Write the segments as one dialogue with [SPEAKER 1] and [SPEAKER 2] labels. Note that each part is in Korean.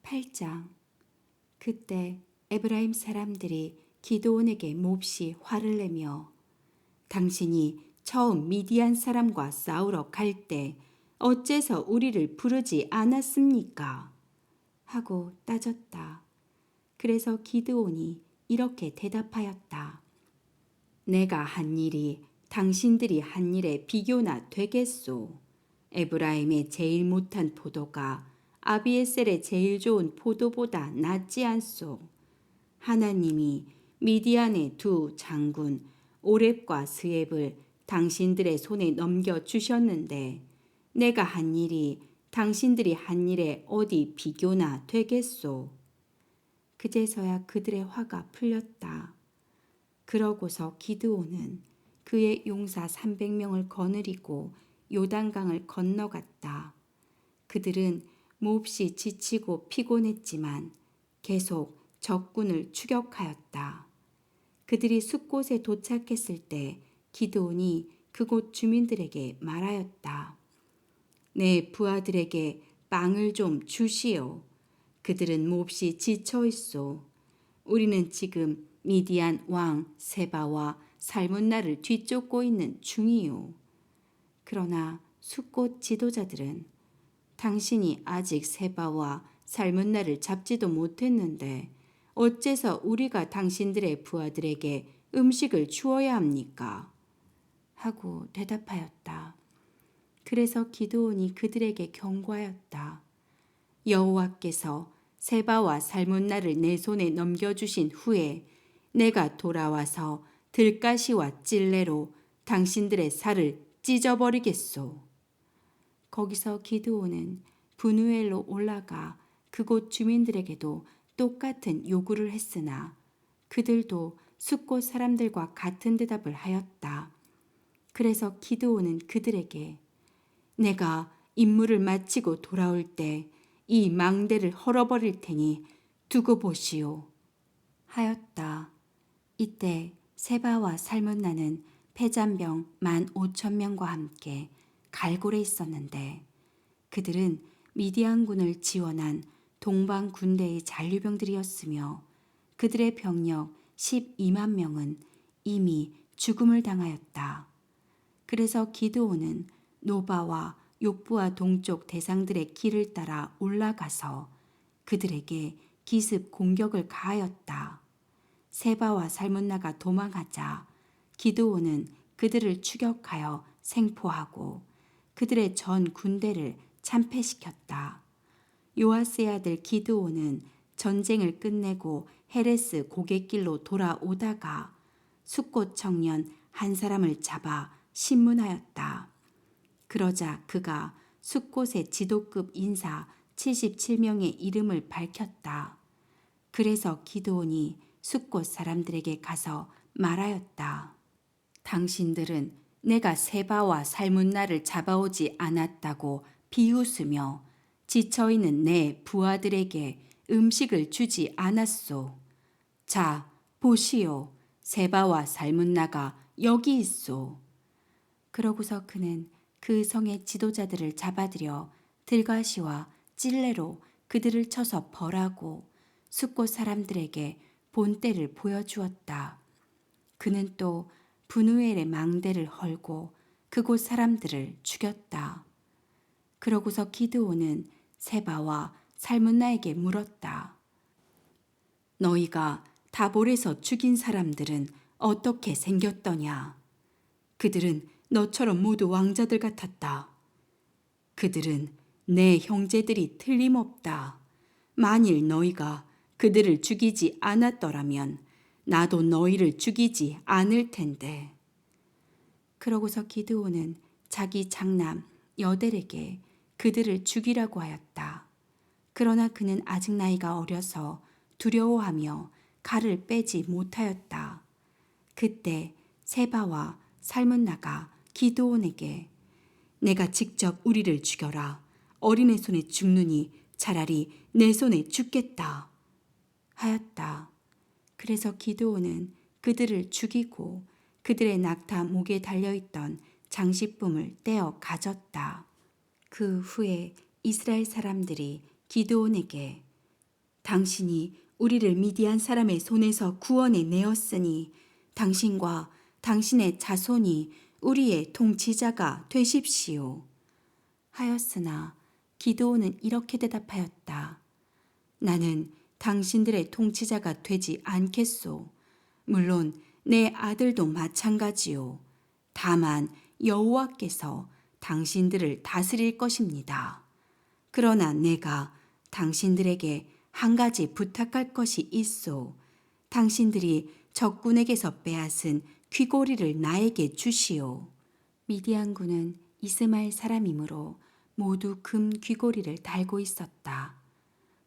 [SPEAKER 1] 8장. 그때 에브라임 사람들이 기드온에게 몹시 화를 내며 당신이 처음 미디안 사람과 싸우러 갈 때 어째서 우리를 부르지 않았습니까? 하고 따졌다. 그래서 기드온이 이렇게 대답하였다. 내가 한 일이 당신들이 한 일에 비교나 되겠소. 에브라임의 제일 못한 포도가 아비에셀의 제일 좋은 포도보다 낫지 않소. 하나님이 미디안의 두 장군 오렙과 스엡을 당신들의 손에 넘겨주셨는데 내가 한 일이 당신들이 한 일에 어디 비교나 되겠소. 그제서야 그들의 화가 풀렸다. 그러고서 기드온은 그의 용사 300명을 거느리고 요단강을 건너갔다. 그들은 몹시 지치고 피곤했지만 계속 적군을 추격하였다. 그들이 숲곳에 도착했을 때 기드온이 그곳 주민들에게 말하였다. 내 부하들에게 빵을 좀 주시오. 그들은 몹시 지쳐 있소. 우리는 지금 미디안 왕 세바와 살문나를 뒤쫓고 있는 중이요. 그러나 숲곳 지도자들은 당신이 아직 세바와 살문나를 잡지도 못했는데 어째서 우리가 당신들의 부하들에게 음식을 주어야 합니까? 하고 대답하였다. 그래서 기드온이 그들에게 경고하였다. 여호와께서 세바와 살문나를 내 손에 넘겨주신 후에 내가 돌아와서 들가시와 찔레로 당신들의 살을 찢어버리겠소. 거기서 기드온은 브누엘로 올라가 그곳 주민들에게도 똑같은 요구를 했으나 그들도 숲곳 사람들과 같은 대답을 하였다. 그래서 기드온은 그들에게 내가 임무를 마치고 돌아올 때 이 망대를 헐어버릴 테니 두고 보시오 하였다. 이때 세바와 살문나는 패잔병 15,000명과 함께 갈골에 있었는데 그들은 미디안군을 지원한 동방 군대의 잔류병들이었으며 그들의 병력 12만 명은 이미 죽음을 당하였다. 그래서 기드온은 노바와 욕부와 동쪽 대상들의 길을 따라 올라가서 그들에게 기습 공격을 가하였다. 세바와 살문나가 도망하자 기드온은 그들을 추격하여 생포하고 그들의 전 군대를 참패시켰다. 요아스의 아들 기드온은 전쟁을 끝내고 헤레스 고갯길로 돌아오다가 숫꽃 청년 한 사람을 잡아 신문하였다. 그러자 그가 숫꽃의 지도급 인사 77명의 이름을 밝혔다. 그래서 기드온이 숫꽃 사람들에게 가서 말하였다. 당신들은 내가 세바와 살문나를 잡아오지 않았다고 비웃으며 지쳐있는 내 부하들에게 음식을 주지 않았소. 자, 보시오. 세바와 살문나가 여기 있소. 그러고서 그는 그 성의 지도자들을 잡아들여 들가시와 찔레로 그들을 쳐서 벌하고 숫곳 사람들에게 본때를 보여주었다. 그는 또 브누엘의 망대를 헐고 그곳 사람들을 죽였다. 그러고서 기드온은 세바와 살문나에게 물었다. 너희가 다볼에서 죽인 사람들은 어떻게 생겼더냐? 그들은 너처럼 모두 왕자들 같았다. 그들은 내 형제들이 틀림없다. 만일 너희가 그들을 죽이지 않았더라면 나도 너희를 죽이지 않을 텐데. 그러고서 기드온은 자기 장남 여델에게 그들을 죽이라고 하였다. 그러나 그는 아직 나이가 어려서 두려워하며 칼을 빼지 못하였다. 그때 세바와 살문나가 기드온에게 내가 직접 우리를 죽여라. 어린애 손에 죽느니 차라리 내 손에 죽겠다 하였다. 그래서 기드온은 그들을 죽이고 그들의 낙타 목에 달려있던 장식품을 떼어 가졌다. 그 후에 이스라엘 사람들이 기드온에게 당신이 우리를 미디안 사람의 손에서 구원해 내었으니 당신과 당신의 자손이 우리의 통치자가 되십시오. 하였으나 기드온은 이렇게 대답하였다. 나는 당신들의 통치자가 되지 않겠소. 물론 내 아들도 마찬가지요. 다만 여호와께서 당신들을 다스릴 것입니다. 그러나 내가 당신들에게 한 가지 부탁할 것이 있소. 당신들이 적군에게서 빼앗은 귀고리를 나에게 주시오. 미디안군은 이스마엘 사람이므로 모두 금 귀고리를 달고 있었다.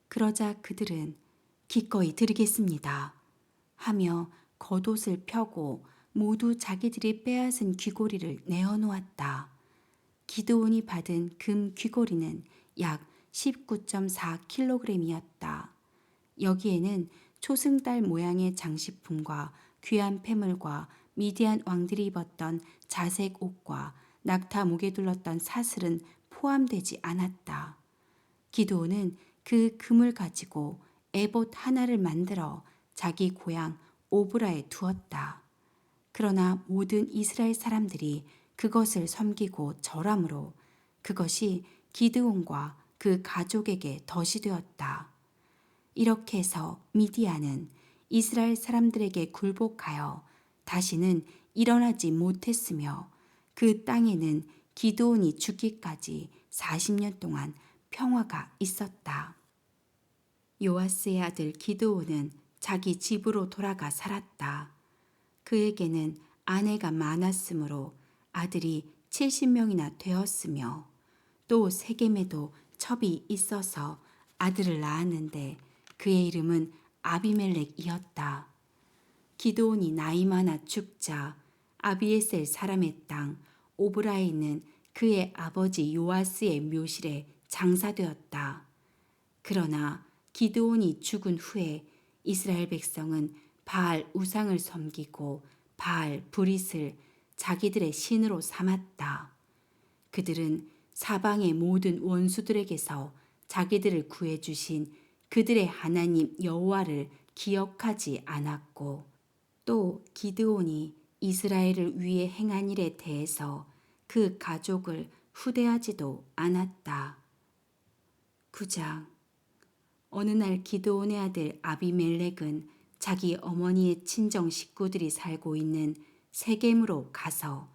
[SPEAKER 1] 그러자 그들은 기꺼이 드리겠습니다 하며 겉옷을 펴고 모두 자기들이 빼앗은 귀고리를 내어놓았다. 기드온이 받은 금 귀고리는 약 19.4kg이었다. 여기에는 초승달 모양의 장식품과 귀한 폐물과 미디안 왕들이 입었던 자색 옷과 낙타 목에 둘렀던 사슬은 포함되지 않았다. 기드온은 그 금을 가지고 에봇 하나를 만들어 자기 고향 오브라에 두었다. 그러나 모든 이스라엘 사람들이 그것을 섬기고 절함으로 그것이 기드온과 그 가족에게 덫이 되었다. 이렇게 해서 미디안은 이스라엘 사람들에게 굴복하여 다시는 일어나지 못했으며 그 땅에는 기드온이 죽기까지 40년 동안 평화가 있었다. 요아스의 아들 기드온은 자기 집으로 돌아가 살았다. 그에게는 아내가 많았으므로 아들이 70명이나 되었으며 또 세겜에도 첩이 있어서 아들을 낳았는데 그의 이름은 아비멜렉이었다. 기드온이 나이 많아 죽자 아비에셀 사람의 땅 오브라에 있는 그의 아버지 요아스의 묘실에 장사되었다. 그러나 기드온이 죽은 후에 이스라엘 백성은 바알 우상을 섬기고 바알 브릿을 자기들의 신으로 삼았다. 그들은 사방의 모든 원수들에게서 자기들을 구해주신 그들의 하나님 여호와를 기억하지 않았고 또 기드온이 이스라엘을 위해 행한 일에 대해서 그 가족을 후대하지도 않았다. 9장. 어느 날 기드온의 아들 아비멜렉은 자기 어머니의 친정 식구들이 살고 있는 세겜으로 가서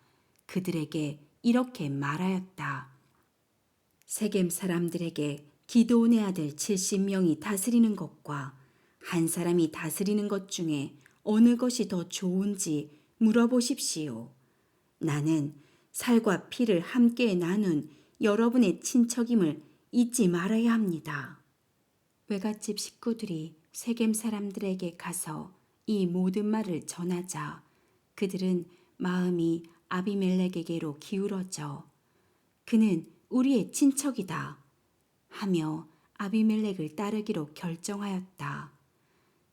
[SPEAKER 1] 그들에게 이렇게 말하였다. 세겜 사람들에게 기드온의 아들 70명이 다스리는 것과 한 사람이 다스리는 것 중에 어느 것이 더 좋은지 물어보십시오. 나는 살과 피를 함께 나눈 여러분의 친척임을 잊지 말아야 합니다. 외갓집 식구들이 세겜 사람들에게 가서 이 모든 말을 전하자 그들은 마음이 아비멜렉에게로 기울어져 그는 우리의 친척이다 하며 아비멜렉을 따르기로 결정하였다.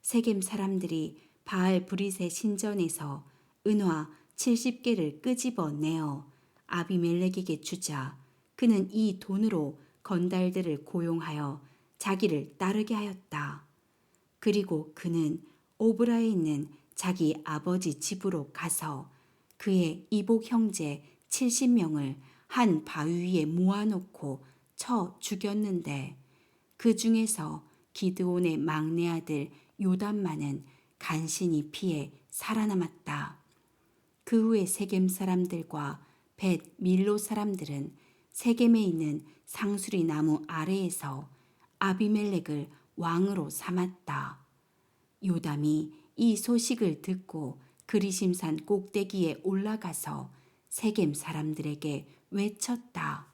[SPEAKER 1] 세겜 사람들이 바알 브릿의 신전에서 은화 70개를 끄집어내어 아비멜렉에게 주자 그는 이 돈으로 건달들을 고용하여 자기를 따르게 하였다. 그리고 그는 오브라에 있는 자기 아버지 집으로 가서 그의 이복 형제 70명을 한 바위 위에 모아놓고 쳐 죽였는데 그 중에서 기드온의 막내 아들 요담만은 간신히 피해 살아남았다. 그 후에 세겜 사람들과 벳 밀로 사람들은 세겜에 있는 상수리 나무 아래에서 아비멜렉을 왕으로 삼았다. 요담이 이 소식을 듣고 그리심산 꼭대기에 올라가서 세겜 사람들에게 외쳤다.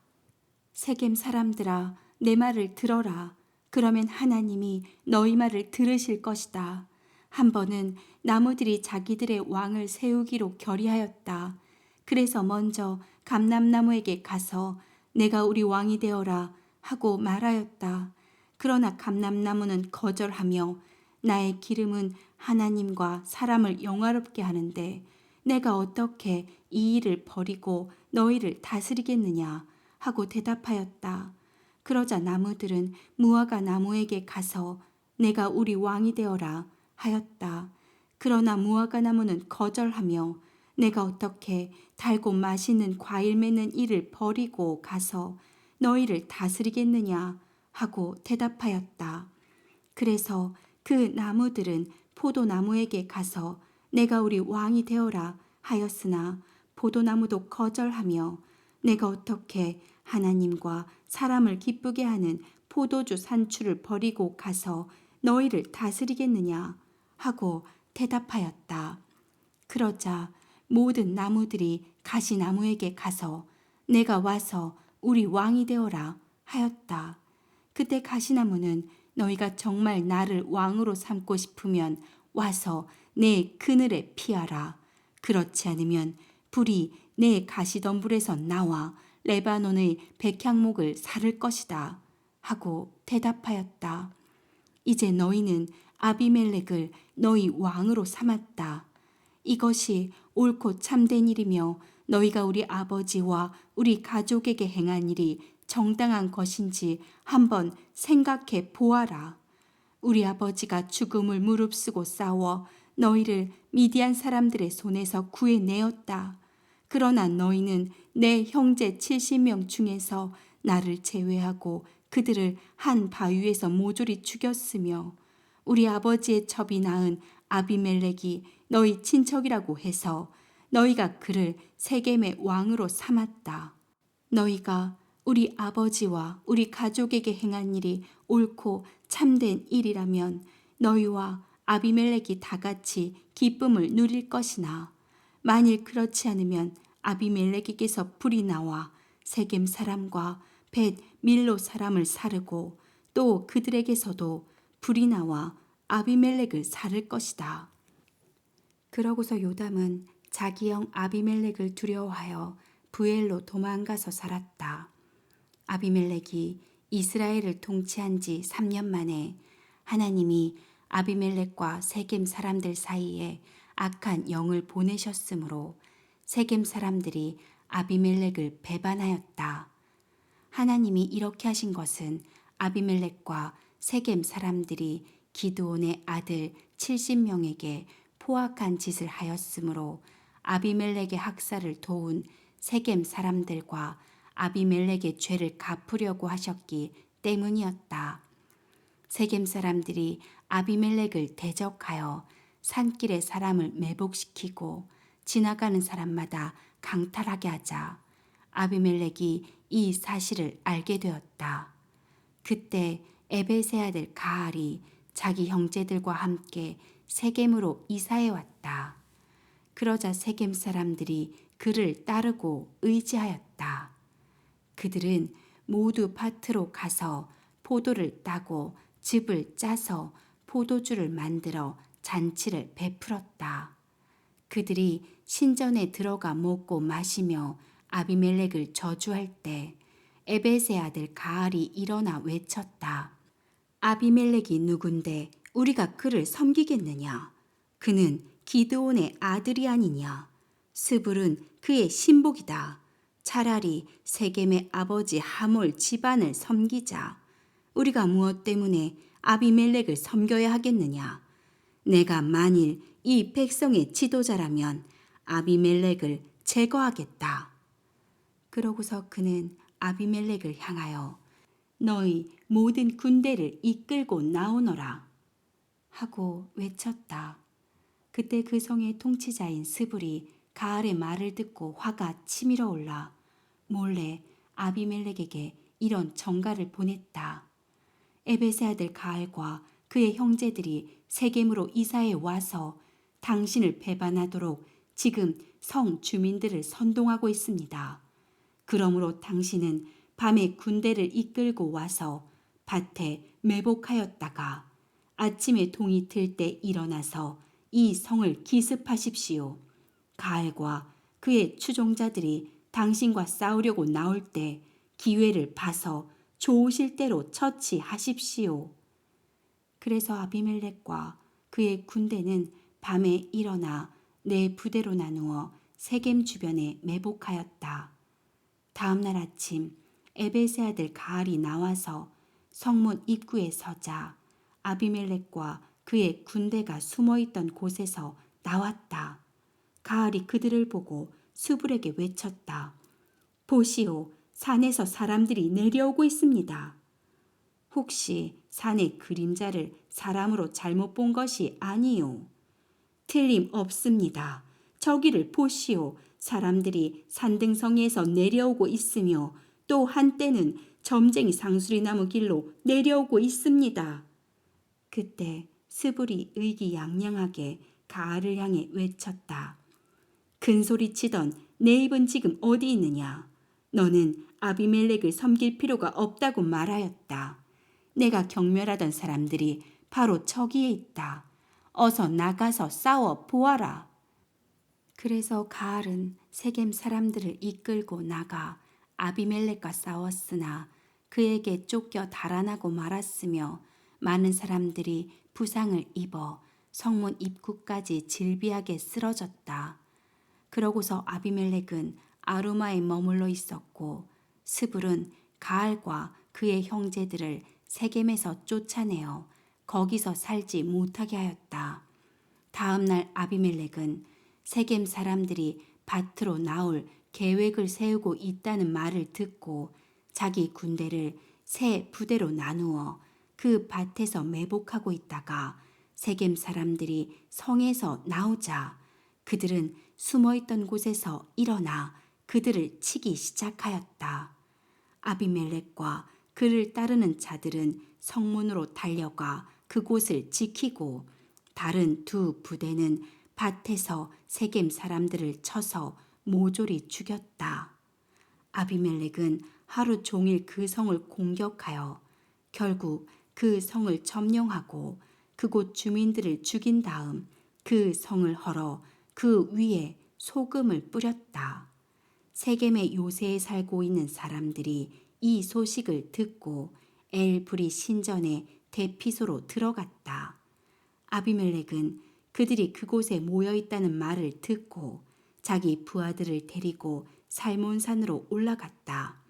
[SPEAKER 1] 세겜 사람들아, 내 말을 들어라. 그러면 하나님이 너희 말을 들으실 것이다. 한 번은 나무들이 자기들의 왕을 세우기로 결의하였다. 그래서 먼저 감람나무에게 가서 내가 우리 왕이 되어라 하고 말하였다. 그러나 감람나무는 거절하며 나의 기름은 하나님과 사람을 영화롭게 하는데 내가 어떻게 이 일을 버리고 너희를 다스리겠느냐 하고 대답하였다. 그러자 나무들은 무화과 나무에게 가서 내가 우리 왕이 되어라 하였다. 그러나 무화과 나무는 거절하며 내가 어떻게 달고 맛있는 과일 맺는 일을 버리고 가서 너희를 다스리겠느냐 하고 대답하였다. 그래서 그 나무들은 포도나무에게 가서 내가 우리 왕이 되어라 하였으나 포도나무도 거절하며 내가 어떻게 하나님과 사람을 기쁘게 하는 포도주 산출을 버리고 가서 너희를 다스리겠느냐 하고 대답하였다. 그러자 모든 나무들이 가시나무에게 가서 내가 와서 우리 왕이 되어라 하였다. 그때 가시나무는 너희가 정말 나를 왕으로 삼고 싶으면 와서 내 그늘에 피하라. 그렇지 않으면 불이 내 가시덤불에서 나와 레바논의 백향목을 사를 것이다 하고 대답하였다. 이제 너희는 아비멜렉을 너희 왕으로 삼았다. 이것이 옳고 참된 일이며 너희가 우리 아버지와 우리 가족에게 행한 일이 정당한 것인지 한번 생각해 보아라. 우리 아버지가 죽음을 무릅쓰고 싸워 너희를 미디안 사람들의 손에서 구해내었다. 그러나 너희는 내 형제 70명 중에서 나를 제외하고 그들을 한 바위에서 모조리 죽였으며 우리 아버지의 첩이 낳은 아비멜렉이 너희 친척이라고 해서 너희가 그를 세겜의 왕으로 삼았다. 너희가 우리 아버지와 우리 가족에게 행한 일이 옳고 참된 일이라면 너희와 아비멜렉이 다 같이 기쁨을 누릴 것이나 만일 그렇지 않으면 아비멜렉에게서 불이 나와 세겜 사람과 벳 밀로 사람을 사르고 또 그들에게서도 불이 나와 아비멜렉을 사를 것이다. 그러고서 요담은 자기 형 아비멜렉을 두려워하여 부엘로 도망가서 살았다. 아비멜렉이 이스라엘을 통치한 지 3년 만에 하나님이 아비멜렉과 세겜 사람들 사이에 악한 영을 보내셨으므로 세겜 사람들이 아비멜렉을 배반하였다. 하나님이 이렇게 하신 것은 아비멜렉과 세겜 사람들이 기드온의 아들 70명에게 포악한 짓을 하였으므로 아비멜렉의 학살을 도운 세겜 사람들과 아비멜렉의 죄를 갚으려고 하셨기 때문이었다. 세겜 사람들이 아비멜렉을 대적하여 산길에 사람을 매복시키고 지나가는 사람마다 강탈하게 하자 아비멜렉이 이 사실을 알게 되었다. 그때 에벳의 아들 가알이 자기 형제들과 함께 세겜으로 이사해 왔다. 그러자 세겜 사람들이 그를 따르고 의지하였다. 그들은 모두 밭으로 가서 포도를 따고 즙을 짜서 포도주를 만들어 잔치를 베풀었다. 그들이 신전에 들어가 먹고 마시며 아비멜렉을 저주할 때 에벳의 아들 가알이 일어나 외쳤다. 아비멜렉이 누군데 우리가 그를 섬기겠느냐? 그는 기드온의 아들이 아니냐? 스불은 그의 신복이다. 차라리 세겜의 아버지 하몰 집안을 섬기자. 우리가 무엇 때문에 아비멜렉을 섬겨야 하겠느냐? 내가 만일 이 백성의 지도자라면 아비멜렉을 제거하겠다. 그러고서 그는 아비멜렉을 향하여 너희 모든 군대를 이끌고 나오너라 하고 외쳤다. 그때 그 성의 통치자인 스불이 가알의 말을 듣고 화가 치밀어 올라 몰래 아비멜렉에게 이런 전가를 보냈다. 에벳의 아들 가알과 그의 형제들이 세겜으로 이사해 와서 당신을 배반하도록 지금 성 주민들을 선동하고 있습니다. 그러므로 당신은 밤에 군대를 이끌고 와서 밭에 매복하였다가 아침에 동이 틀 때 일어나서 이 성을 기습하십시오. 가알과 그의 추종자들이 당신과 싸우려고 나올 때 기회를 봐서 좋으실 대로 처치하십시오. 그래서 아비멜렉과 그의 군대는 밤에 일어나 네 부대로 나누어 세겜 주변에 매복하였다. 다음 날 아침 에벳의 아들 가알이 나와서 성문 입구에 서자 아비멜렉과 그의 군대가 숨어있던 곳에서 나왔다. 가알이 그들을 보고 스불에게 외쳤다. 보시오, 산에서 사람들이 내려오고 있습니다. 혹시 산의 그림자를 사람으로 잘못 본 것이 아니요. 틀림없습니다. 저기를 보시오. 사람들이 산등성이에서 내려오고 있으며 또 한때는 점쟁이 상수리나무 길로 내려오고 있습니다. 그때 스불이 의기양양하게 가알을 향해 외쳤다. 큰소리치던 내 입은 지금 어디 있느냐? 너는 아비멜렉을 섬길 필요가 없다고 말하였다. 내가 경멸하던 사람들이 바로 저기에 있다. 어서 나가서 싸워 보아라. 그래서 가알은 세겜 사람들을 이끌고 나가 아비멜렉과 싸웠으나 그에게 쫓겨 달아나고 말았으며 많은 사람들이 부상을 입어 성문 입구까지 질비하게 쓰러졌다. 그러고서 아비멜렉은 아루마에 머물러 있었고 스불은 가알과 그의 형제들을 세겜에서 쫓아내어 거기서 살지 못하게 하였다. 다음 날 아비멜렉은 세겜 사람들이 밭으로 나올 계획을 세우고 있다는 말을 듣고 자기 군대를 세 부대로 나누어 그 밭에서 매복하고 있다가 세겜 사람들이 성에서 나오자 그들은 숨어있던 곳에서 일어나 그들을 치기 시작하였다. 아비멜렉과 그를 따르는 자들은 성문으로 달려가 그곳을 지키고 다른 두 부대는 밭에서 세겜 사람들을 쳐서 모조리 죽였다. 아비멜렉은 하루 종일 그 성을 공격하여 결국 그 성을 점령하고 그곳 주민들을 죽인 다음 그 성을 헐어 그 위에 소금을 뿌렸다. 세겜의 요새에 살고 있는 사람들이 이 소식을 듣고 엘브리 신전의 대피소로 들어갔다. 아비멜렉은 그들이 그곳에 모여 있다는 말을 듣고 자기 부하들을 데리고 살몬산으로 올라갔다.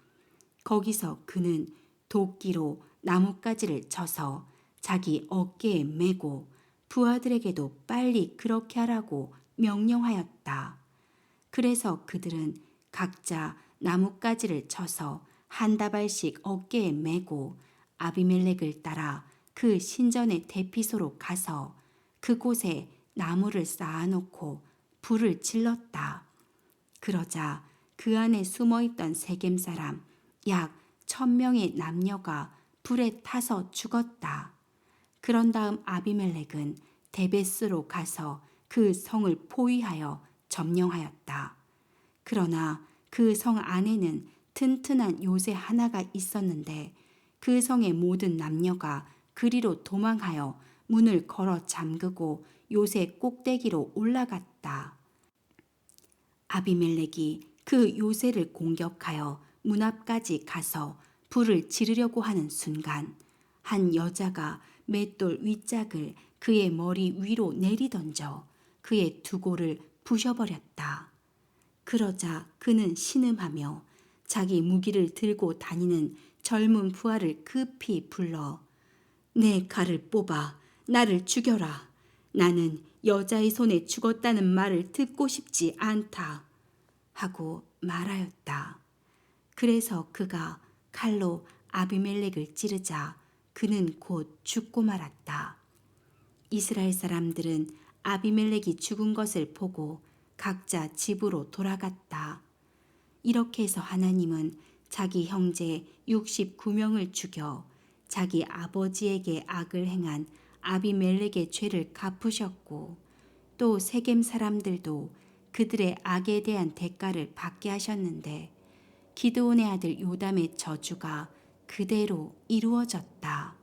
[SPEAKER 1] 거기서 그는 도끼로 나뭇가지를 쳐서 자기 어깨에 메고 부하들에게도 빨리 그렇게 하라고 명령하였다. 그래서 그들은 각자 나뭇가지를 쳐서 한 다발씩 어깨에 메고 아비멜렉을 따라 그 신전의 대피소로 가서 그곳에 나무를 쌓아놓고 불을 질렀다. 그러자 그 안에 숨어있던 세겜 사람 약 1,000명의 남녀가 불에 타서 죽었다. 그런 다음 아비멜렉은 데베스로 가서 그 성을 포위하여 점령하였다. 그러나 그 성 안에는 튼튼한 요새 하나가 있었는데 그 성의 모든 남녀가 그리로 도망하여 문을 걸어 잠그고 요새 꼭대기로 올라갔다. 아비멜렉이 그 요새를 공격하여 문 앞까지 가서 불을 지르려고 하는 순간 한 여자가 맷돌 윗짝을 그의 머리 위로 내리던져 그의 두골을 부셔버렸다. 그러자 그는 신음하며 자기 무기를 들고 다니는 젊은 부하를 급히 불러 내 칼을 뽑아 나를 죽여라. 나는 여자의 손에 죽었다는 말을 듣고 싶지 않다. 하고 말하였다. 그래서 그가 칼로 아비멜렉을 찌르자 그는 곧 죽고 말았다. 이스라엘 사람들은 아비멜렉이 죽은 것을 보고 각자 집으로 돌아갔다. 이렇게 해서 하나님은 자기 형제 69명을 죽여 자기 아버지에게 악을 행한 아비멜렉의 죄를 갚으셨고 또 세겜 사람들도 그들의 악에 대한 대가를 받게 하셨는데 기드온의 아들 요담의 저주가 그대로 이루어졌다.